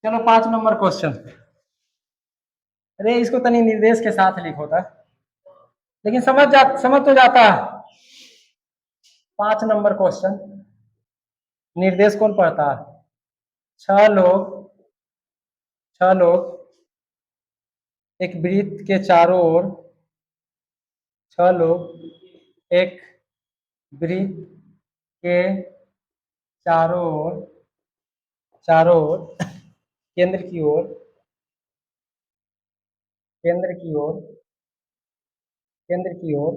चलो 5 number question. अरे इसको तनी निर्देश के साथ लिखो था, लेकिन समझ तो जाता है। 5 नंबर क्वेश्चन। निर्देश कौन पढ़ता है? 6 लोग 6 लोग एक वृत्त के चारों ओर 6 लोग एक वृत्त के चारों ओर केंद्र की ओर केंद्र की ओर केंद्र की ओर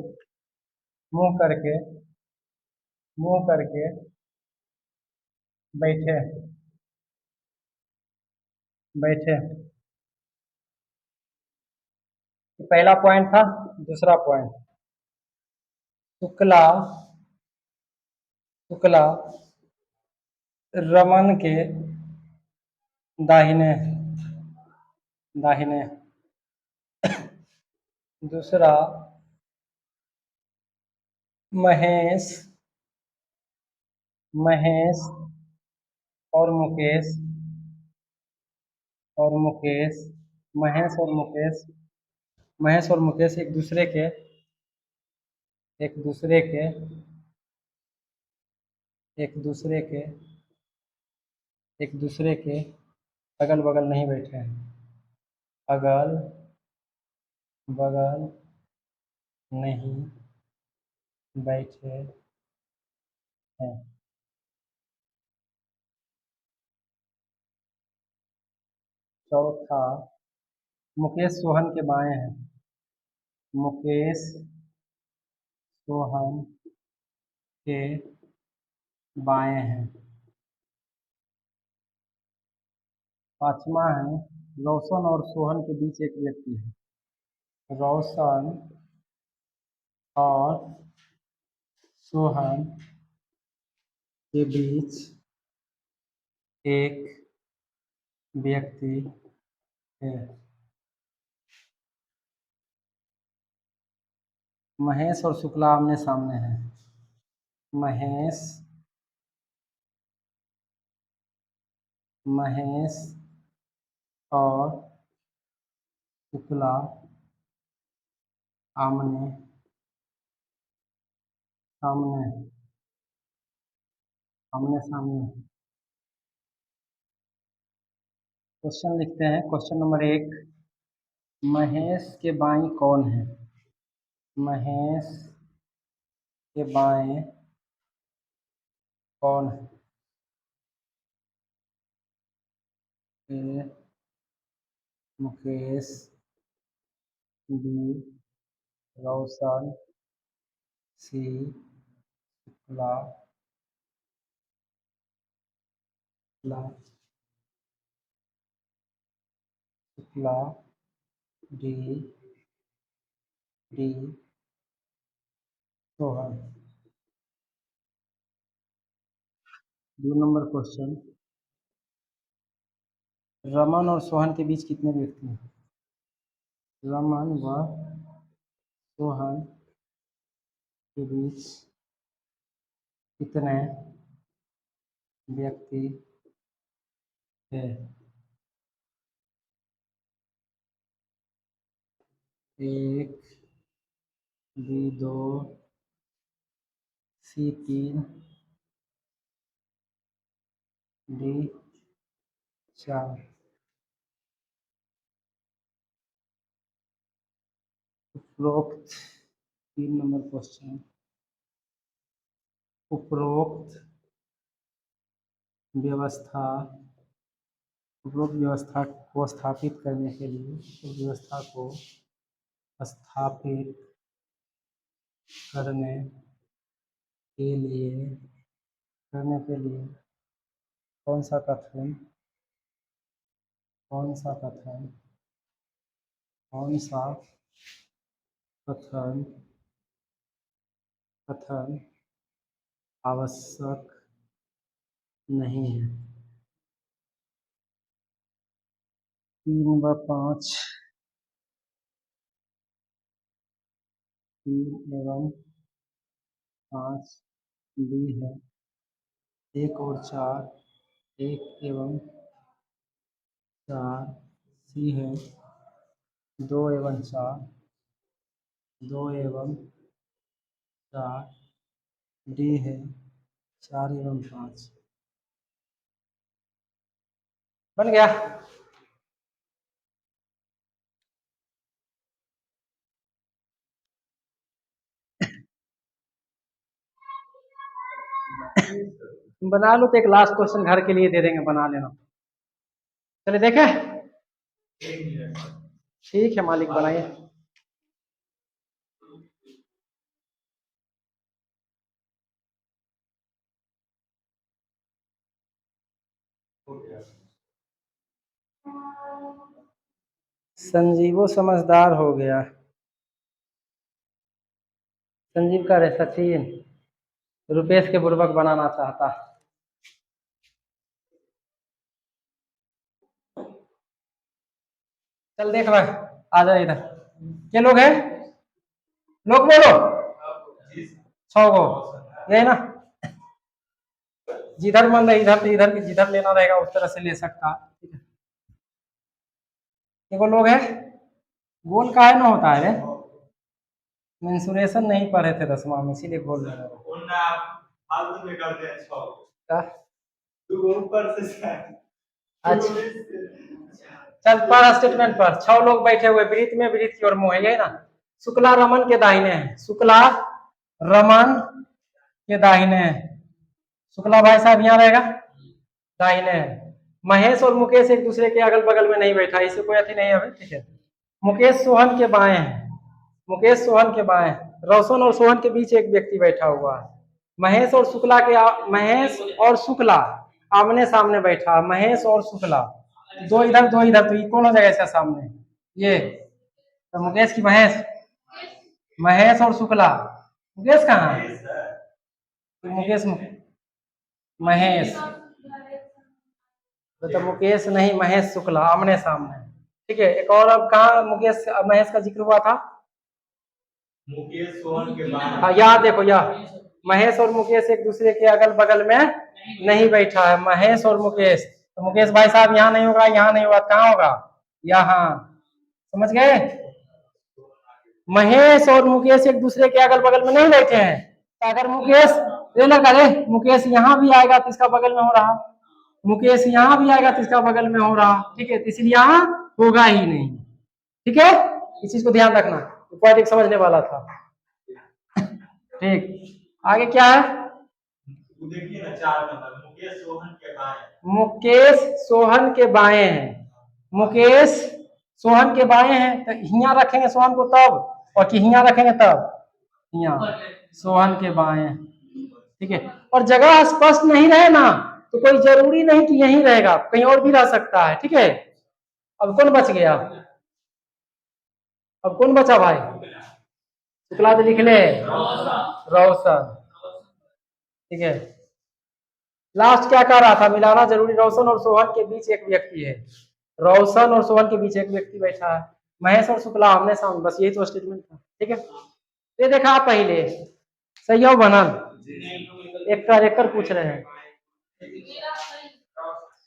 मुंह करके बैठे बैठे। पहला पॉइंट था। दूसरा पॉइंट, शुक्ला शुक्ला रमन के दाहिने दाहिने। दूसरा, महेश महेश और मुकेश और मुकेश महेश और मुकेश महेश और मुकेश एक दूसरे के एक दूसरे के एक दूसरे के अगल बगल नहीं बैठे हैं। अगल बगल नहीं बैठे हैं। चौथा, मुकेश सोहन के बाएं हैं। मुकेश सोहन के बाएं हैं। पांचवा है, रोशन और सोहन के बीच एक व्यक्ति है। रोशन और सोहन के बीच एक व्यक्ति है। महेश और शुक्ला आमने सामने हैं। महेश महेश और शुक्ला आमने सामने आमने सामने। क्वेश्चन लिखते हैं। क्वेश्चन नंबर 1, महेश के बाईं कौन है? महेश के बाएं कौन है? A Mukesh, B Roshan, C Shukla Shukla Shukla, D D Sohan. 2 number question, Raman और सोहन के बीच कितने व्यक्ति हैं? रमन व सोहन के बीच कितने व्यक्ति है? 1, बी 2, सी 3, डी 4। उपरोक्त 3 नंबर क्वेश्चन, उपरोक्त व्यवस्था उपरोक्त व्यवस्था को स्थापित करने के लिए व्यवस्था को स्थापित करने के लिए कौन सा कथन कौन सा कथन कौन सा कथन कथन आवश्यक नहीं है? 3 व 5, 3 एवं 5 बी है। 1 और 4, 1 एवं सी है 2 एवं 4, 2 एवं 4, डी है 4 एवं 5। बन गया। बना लो तो एक लास्ट क्वेश्चन घर के लिए दे देंगे, बना लेना। चलिए देखें। ठीक है मालिक, बनाइए। संजीवो समझदार हो गया। संजीव का रे सचिन रुपेश के बुर्बक बनाना चाहता। चल देख भाई, आ जाए इधर। क्या लोग हैं? लोग बोलो। 6 गो, यही ना? जिधर मन रहे इधर, तो इधर की जिधर लेना रहेगा उस तरह से ले सकता। ठीक है, देखो लोग है। गोल का है ना होता है रे, मेंसुरेशन नहीं पढ़े थे 10वां में, इसीलिए गोल नहीं अच्छा चल पढ़ स्टेटमेंट पर। 6 लोग बैठे हुए वृत्त में, वृत्त की ओर मुंह है, यही ना? शुक्ला रमन के दाहिने है, शुक्ला रमन के दाहिने है। शुक्ला भाई साहब यहाँ रहेगा, दाहिने है। महेश और मुकेश एक दूसरे के अगल बगल में नहीं बैठा, इसे कोई अति नहीं है। ठीक है, मुकेश सोहन के बाएं है, मुकेश सोहन के बाएं। रोशन और सोहन के बीच एक व्यक्ति बैठा हुआ है। महेश और शुक्ला महेश और शुक्ला आमने सामने बैठा, महेश और शुक्ला, दो इधर दो इधर, तो इक्वल हो जाएगा इसका सामने ये। तो मुकेश की महेश, महेश और शुक्ला। मुकेश कहाँ है? तो मुकेश महेश, तो मुकेश नहीं, महेश शुक्ला आमने सामने। ठीक है, एक और अब कहाँ मुकेश महेश का जिक्र हुआ था? मुकेश सोहन के बाएं। हाँ यहाँ देखो, यहाँ महेश और मुकेश एक दूसरे के अगल बगल में नहीं बैठा है, महेश और मुकेश। तो मुकेश भाई साहब यहाँ नहीं होगा, यहाँ नहीं होगा, कहाँ होगा? यहाँ। समझ गए? महेश और मुकेश एक दूसरे के अगल बगल में नहीं बैठे हैं, तो अगर मुकेश मुकेश यहाँ भी आएगा तो इसका बगल में हो रहा, मुकेश यहाँ भी आएगा तो इसका बगल में हो रहा। ठीक है, तो इसलिए यहाँ होगा ही नहीं। ठीक है, इस चीज को ध्यान रखना, पॉइंट एक समझने वाला था। ठीक, आगे क्या है? देखिए ना 4 नंबर, मुकेश सोहन के बाएं। मुकेश सोहन के बाएं हैं, मुकेश सोहन के बाएं हैं, तो हिया रखेंगे सोहन को तब, और कि हिया रखेंगे तब? हिया, सोहन के बाएं। ठीक है, और जगह स्पष्ट नहीं रहे ना तो कोई जरूरी नहीं कि यहीं रहेगा, कहीं और भी रह सकता है। ठीक है, अब कौन बच गया? अब कौन बचा भाई? शुक्ला तो लिख ले, रोशन। ठीक है, लास्ट क्या कह रहा था? मिलाना जरूरी, रोशन और सोहन के बीच एक व्यक्ति है, रोशन और सोहन के बीच एक व्यक्ति बैठा है, महेश और शुक्ला आमने सामने, बस यही तो स्टेटमेंट था। ठीक है, ये देखा आप पहले, सही हो बनल? एक कर पूछ रहे हैं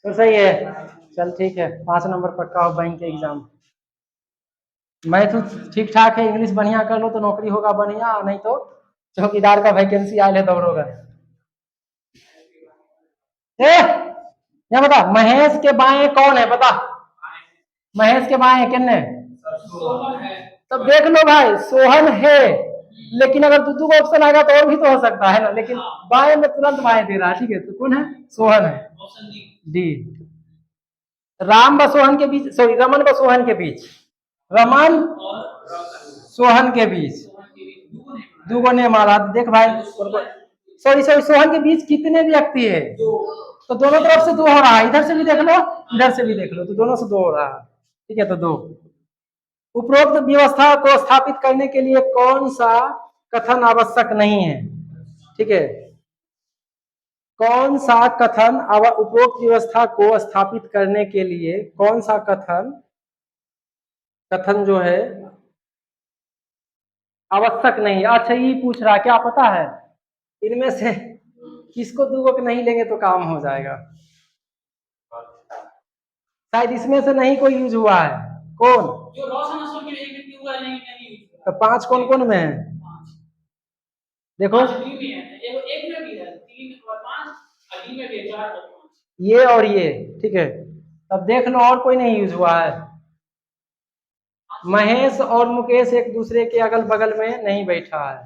तो सही है। चल ठीक है, 5 नंबर पक्का हो बैंक के एग्जाम। मैथ ठीक ठाक है, इंग्लिश बढ़िया कर लो तो नौकरी होगा बढ़िया, नहीं तो चौकीदार का वैकेंसी आए ले दौड़ोगा। बता, महेश के बाएं कौन है बता? महेश के बाएं किन्ने? तब देख लो भाई, सोहन है, लेकिन अगर दूसरा का ऑप्शन आएगा तो और भी तो हो सकता है ना, लेकिन बाएं में तुरंत बाएं दे रहा है। ठीक है, तो कौन है? सोहन है, डी। राम व सोहन के बीच, सॉरी रमन व सोहन के बीच, रमन सोहन के बीच दूगो ने मारा। देख भाई, सॉरी सोहन के बीच कितने व्यक्ति है? तो दोनों तरफ से 2 हो रहा है, इधर से भी देख लो इधर से भी देख लो, तो दोनों से 2 हो रहा है। ठीक है, तो 2। उपरोक्त व्यवस्था को स्थापित करने के लिए कौन सा कथन आवश्यक नहीं है? ठीक है, कौन सा कथन उपरोक्त व्यवस्था को स्थापित करने के लिए कौन सा कथन जो है आवश्यक नहीं? अच्छा ये पूछ रहा, क्या पता है इनमें से किसको 2 को नहीं लेंगे तो काम हो जाएगा? शायद इसमें से नहीं कोई यूज हुआ है। कौन? जो रोशन असर के लिए एक हुआ नहीं। तो 5 कौन कौन में है? देखो एक में भी है, 3 और 5, अभी में भी 4 और 5, ये और ये, ठीक है। अब देख लो और कोई नहीं यूज हुआ है। महेश और मुकेश एक दूसरे के अगल बगल में नहीं बैठा है।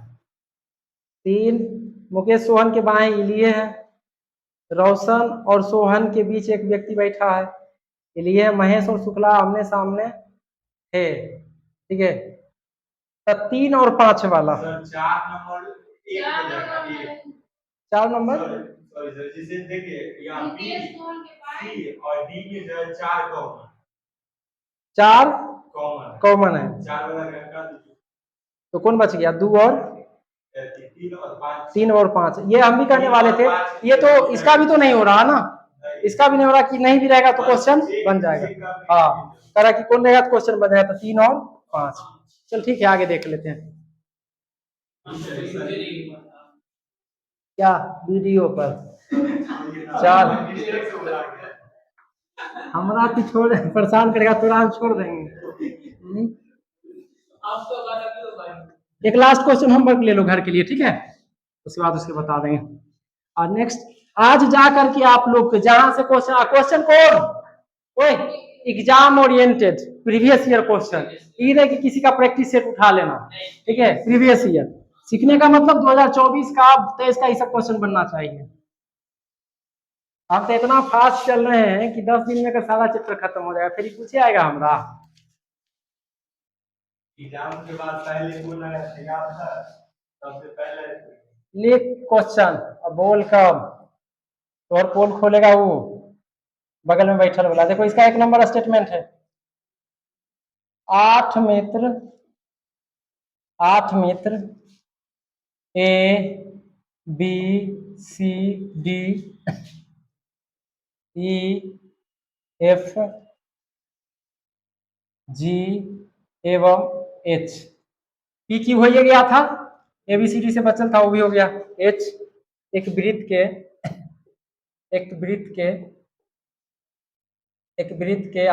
3, मुकेश सोहन के बाएं इलिये है। रोशन और सोहन के बीच एक व्यक्ति बैठा है, इलिये। महेश और शुक्ला आमने सामने है, ठीक है। तो 3 और 5 वाला 4 नंबर 4 नंबर, सॉरी सर, जिसे देखिए यहाँ बी सी और डी में जो है 4 कॉमन है। 4 वाला का दीजिए, तो कौन बच गया? 2 और 3 और 5। ये हम भी करने वाले थे। ये तो इसका भी तो नहीं हो रहा ना, इसका भी नहीं हो रहा कि नहीं भी रहेगा तो क्वेश्चन बन जाएगा। हाँ, कह कि कौन रहेगा तो क्वेश्चन बन जाएगा। तो 3 और 5। चल ठीक है, आगे देख लेते हैं। क्या वीडियो पर 4 हमारा तो छोड़, परेशान करेगा तो हम छोड़ देंगे। एक लास्ट क्वेश्चन होमवर्क ले लो घर के लिए, ठीक है, उसके बाद उसके बता देंगे। और नेक्स्ट, आज जा करके आप लोग जहां से क्वेश्चन कौन, ओए exam oriented previous year question, ये नहीं कि किसी का प्रैक्टिस सेट उठा लेना, ठीक है। प्रीवियस ईयर सीखने का मतलब 2024 का 23 का ही सब क्वेश्चन बनना चाहिए। हम तो इतना फास्ट चल रहे हैं कि 10 दिन में का सारा चैप्टर खत्म हो जाएगा, फिर पूछे आएगा हमरा एग्जाम के बाद पहले बोला याद था, सबसे पहले लिख क्वेश्चन और बोल कब, तो और पोल खोलेगा वो बगल में बैठल वाला। देखो इसका 1 नंबर स्टेटमेंट है, 8 मित्र A B C D E F G एवं एच। पी क्यू हो गया था, एबीसीडी से बचल था वो भी हो गया। एच एक वृत्त के एक वृत्त के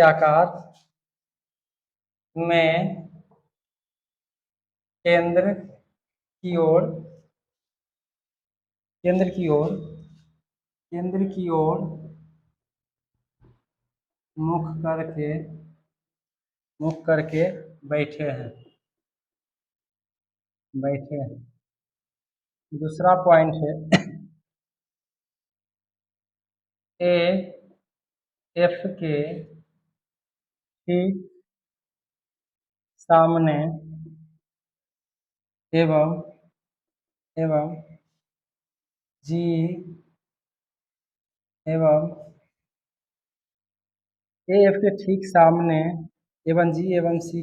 आकार में केंद्र की ओर मुख करके बैठे हैं। दूसरा पॉइंट है, ए एफ के ठीक सामने एवं जी एवं ए एफ के ठीक सामने एवं जी एवं सी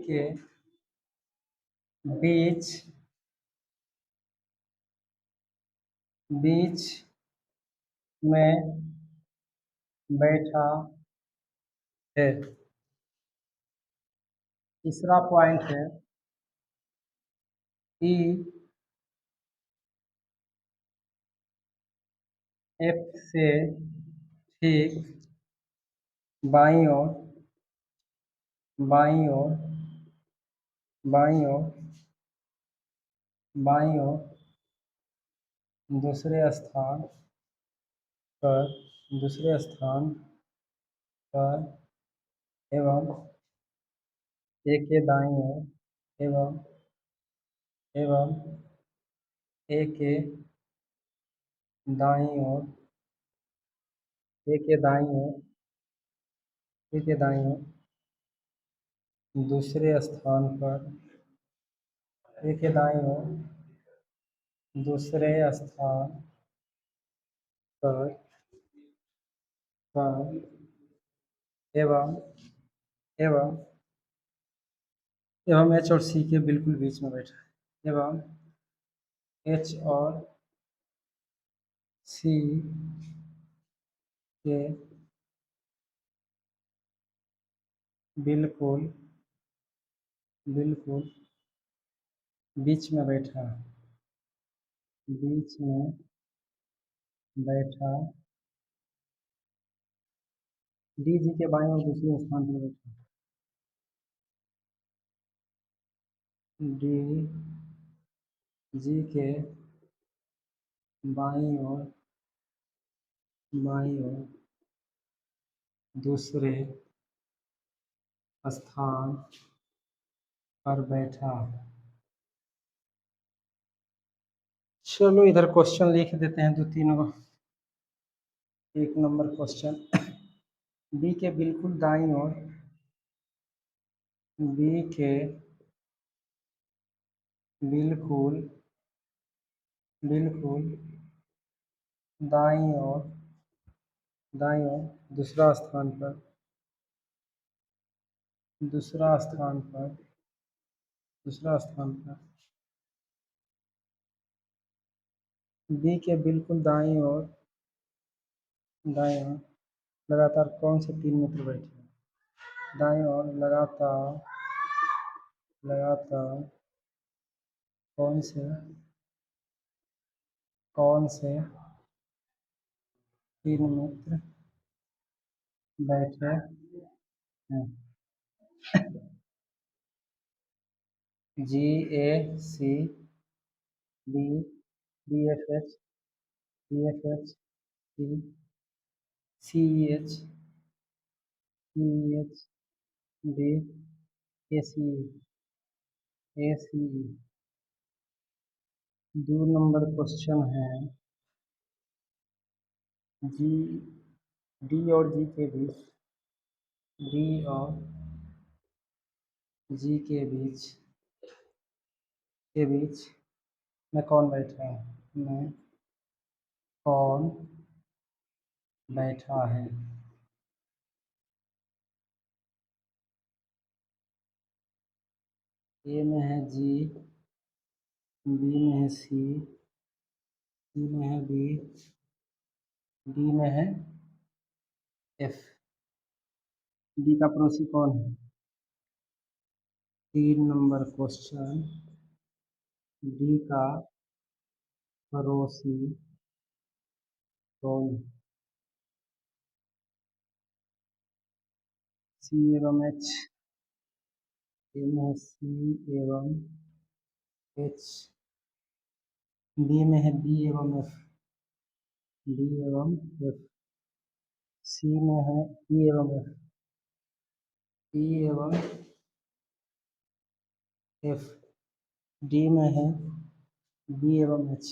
के बीच में बैठा है। तीसरा पॉइंट है, ई एफ से ठीक बाईं ओर दूसरे स्थान पर एवं ए के दाईं ओर ए के दाईं ओर दूसरे स्थान पर ए के दाईं ओर दूसरे स्थान पर एवं एच और सी के बिल्कुल बीच में बैठा है। एवं एच और सी के बिल्कुल बीच में बैठा है। बैठा, डी जी के बाएं और दूसरे स्थान पर बैठा, डी जी के बाईं ओर दूसरे स्थान पर बैठा। चलो इधर क्वेश्चन लिख देते हैं 2-3 गो। 1 नंबर क्वेश्चन, बी के बिल्कुल दाईं ओर, बी के बिल्कुल दाईं ओर दूसरा स्थान पर बी के बिल्कुल दाईं ओर लगातार कौन से 3 मित्र बैठे हैं? दाईं ओर लगातार कौन से 3 मित्र बैठे हैं? G A C B B F H C C H D A C 2 number question है, जी डी और जी के बीच में कौन बैठा है? ए में है जी, बी में है सी में है बी, डी में है एफ। डी का पड़ोसी कौन है? 3 नंबर क्वेश्चन, डी का पड़ोसी कौन है? सी एवं एच, ए में है सी एवं एच, डी में है बी एवं एफ, सी में है ई एवं एफ, डी में है बी एवं एच,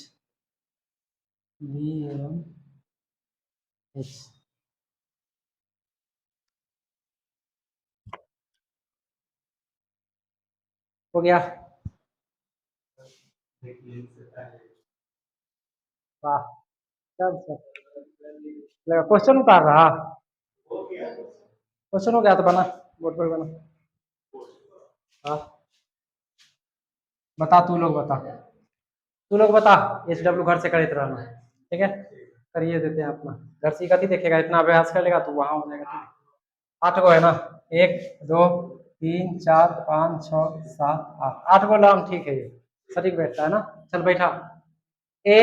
हो गया? वाह, सब क्वेश्चन उतार रहा, क्वेश्चन हो गया तो बना, बोर्ड पर बना। हाँ बता, तू लोग बता, HW घर से करे रहना, ठीक है? करिए देते हैं अपना, घर से कथी देखेगा, इतना अभ्यास कर लेगा तो वहां हो जाएगा। ठीक है, 8 गो है ना, 1 2 3 4 5 6 7 8 गो नाम, ठीक है, ये सटीक बैठता है ना। चल बैठा, ए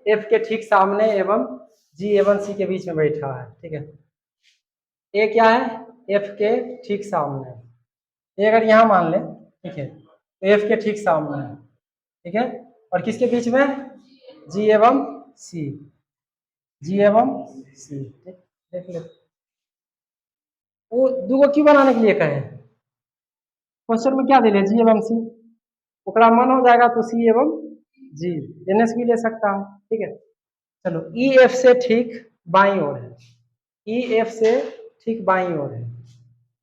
एफ के ठीक सामने एवं जी एवं सी के बीच में बैठा है, ठीक है? ए क्या है? एफ के ठीक सामने, ये अगर यहाँ मान ले, ठीक है, तो एफ के ठीक सामने है, ठीक है? और किसके बीच में? जी एवं सी, ठीक, देख ले। वो दूगो क्यों बनाने के लिए कहे? क्वेश्चन में क्या दिले? जी एवं सी, ओकरा मन हो जाएगा तो सी एवं जी, एनएस भी ले सकता है, ठीक है? चलो, ई एफ से ठीक बाईं ओर है, ई एफ से ठीक बाईं ओर है,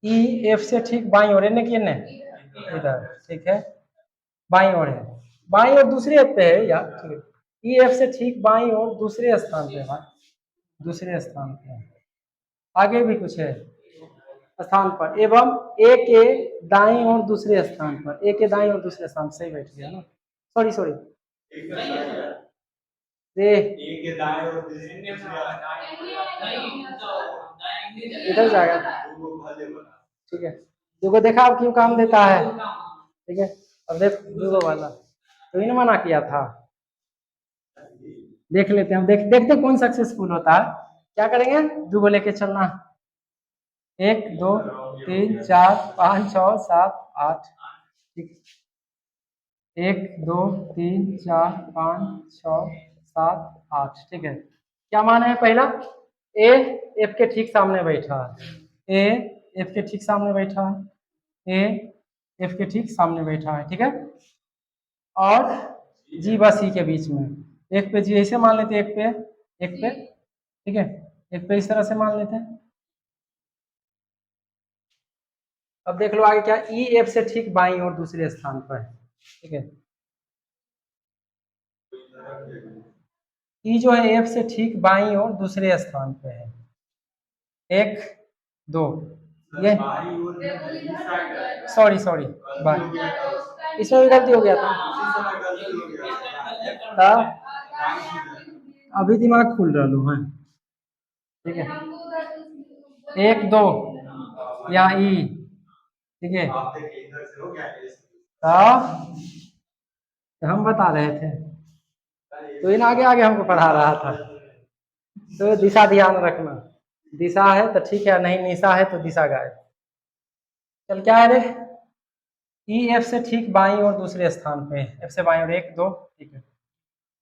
ई एफ से ठीक बाईं ओर है, इधर, ठीक है, बाईं ओर है, बाईं ओर दूसरे पे है यार, ठीक है? ई एफ से ठीक बाईं ओर दूसरे स्थान पे है, दूसरे स्थान पे, आगे भी कुछ है स्थान पर, एवं ए के दाईं ओर दूसरे स्थान पर, ए के दाईं ओर दूसरे स्थान, सही बैठ गया ना? सॉरी इधर जाएगा, ठीक है? दूगो देखा अब क्यों काम देता है, ठीक है? अब देख दूगो वाला तो इन मना किया था, देख लेते हैं हम, देखते हैं कौन सक्सेसफुल होता है। क्या करेंगे, 2 को लेके चलना, 1 2 3 4 5 6 7 8, ठीक, 1 2 3 4 5 6 7 8, ठीक है। क्या मान है पहला, ए एफ के ठीक सामने बैठा है, ए एफ के ठीक सामने बैठा है, ए एफ के ठीक सामने बैठा है, ठीक है। और जी बस सी के बीच में, एक पे जी ऐसे मान लेते हैं, एक पे, ठीक है, एक पे इस तरह से मान लेते हैं। अब देख लो आगे क्या, ई एफ से ठीक बाईं और दूसरे स्थान पर है, ठीक है। ई जो है एफ से ठीक बाईं और दूसरे स्थान पे है, 1 2, ये सॉरी इसमें भी गलती हो गया था, अभी दिमाग खुल रहा है, ठीक है। 1 2 यहाँ ई, ठीक है, तो हम बता रहे थे, तो इन आगे आगे हमको पढ़ा रहा था। तो दिशा ध्यान रखना, दिशा है तो ठीक है, नहीं निशा है तो दिशा गायब। चल क्या है रे, ई एफ से ठीक बाईं और दूसरे स्थान पे, एफ से बाईं और 1 2, ठीक है,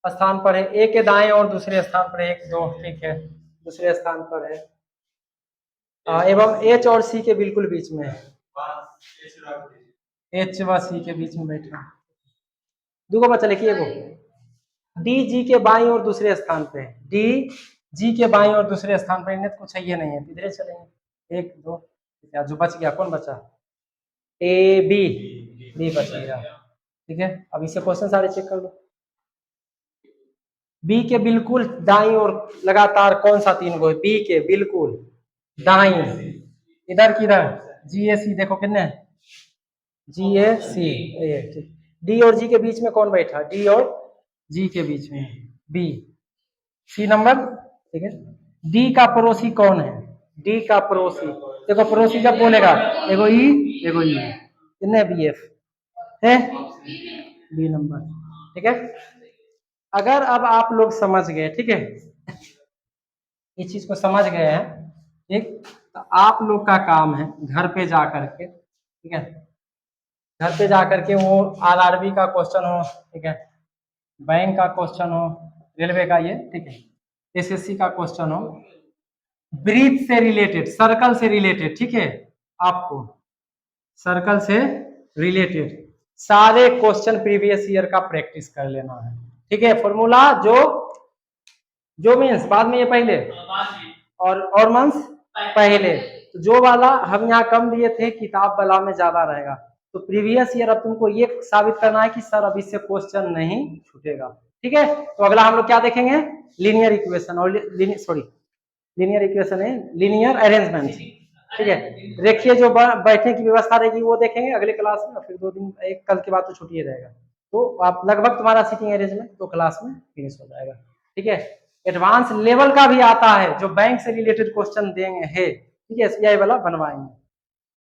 स्थान पर है, ए के दाएं और दूसरे स्थान पर 1 2, ठीक है, दूसरे स्थान पर है, एवं एच और सी के बिल्कुल बीच में है, एच व सी के बीच में बैठा, दूगो बच्चा लिखिए, वो डी जी के बाईं और दूसरे स्थान पे, डी जी के बाईं और दूसरे स्थान पर, इन्हें कुछ ये नहीं है, इधर चलेंगे, 1 2, जो बच गया कौन बचा, ए बी, बी बच गया, ठीक है। अब इसे क्वेश्चन सारे चेक कर लो, बी के बिल्कुल दाईं और लगातार कौन सा 3 गो है, बी के बिल्कुल दाईं, इधर किधर, जी ए सी, देखो कितने, जी ए सी, ठीक, डी और जी के बीच में कौन बैठा, डी और जी के बीच में बी, सी नंबर, ठीक है। डी का पड़ोसी कौन है, डी का पड़ोसी, देखो पड़ोसी जब बोलेगा, एगो ई एगो ई, कितने बी एफ है, बी नंबर, ठीक है। अगर अब आप लोग समझ गए, ठीक है, इस चीज को समझ गए हैं, ठीक, तो आप लोग का काम है घर पे जा करके, ठीक है, घर पे जा करके वो आरआरबी का क्वेश्चन हो, ठीक है, बैंक का क्वेश्चन हो, रेलवे का ये, ठीक है, एसएससी का क्वेश्चन हो, ब्रीथ से रिलेटेड, सर्कल से रिलेटेड, ठीक है, आपको सर्कल से रिलेटेड सारे क्वेश्चन प्रीवियस ईयर का प्रैक्टिस कर लेना है, ठीक है। फॉर्मूला जो मीन्स बाद में, ये पहले और मंथ पहले, तो जो वाला हम यहाँ कम दिए थे, किताब वाला में ज्यादा रहेगा, तो प्रीवियस ईयर अब तुमको ये साबित करना है कि सर अब इससे क्वेश्चन नहीं छूटेगा, ठीक है। तो अगला हम लोग क्या देखेंगे, लीनियर इक्वेशन और लीनियर इक्वेशन है, लीनियर अरेंजमेंट, ठीक है, रेखीय जो बैठने की व्यवस्था रहेगी वो देखेंगे अगले क्लास में, फिर 2 दिन, एक कल के बाद तो छुट्टी रहेगा, तो आप लगभग तुम्हारा सीटिंग अरेंजमेंट 2 क्लास में फिनिश हो जाएगा, ठीक है। एडवांस लेवल का भी आता है जो बैंक से रिलेटेड क्वेश्चन देंगे है, ठीक है, एसबीआई वाला बनवाएंगे।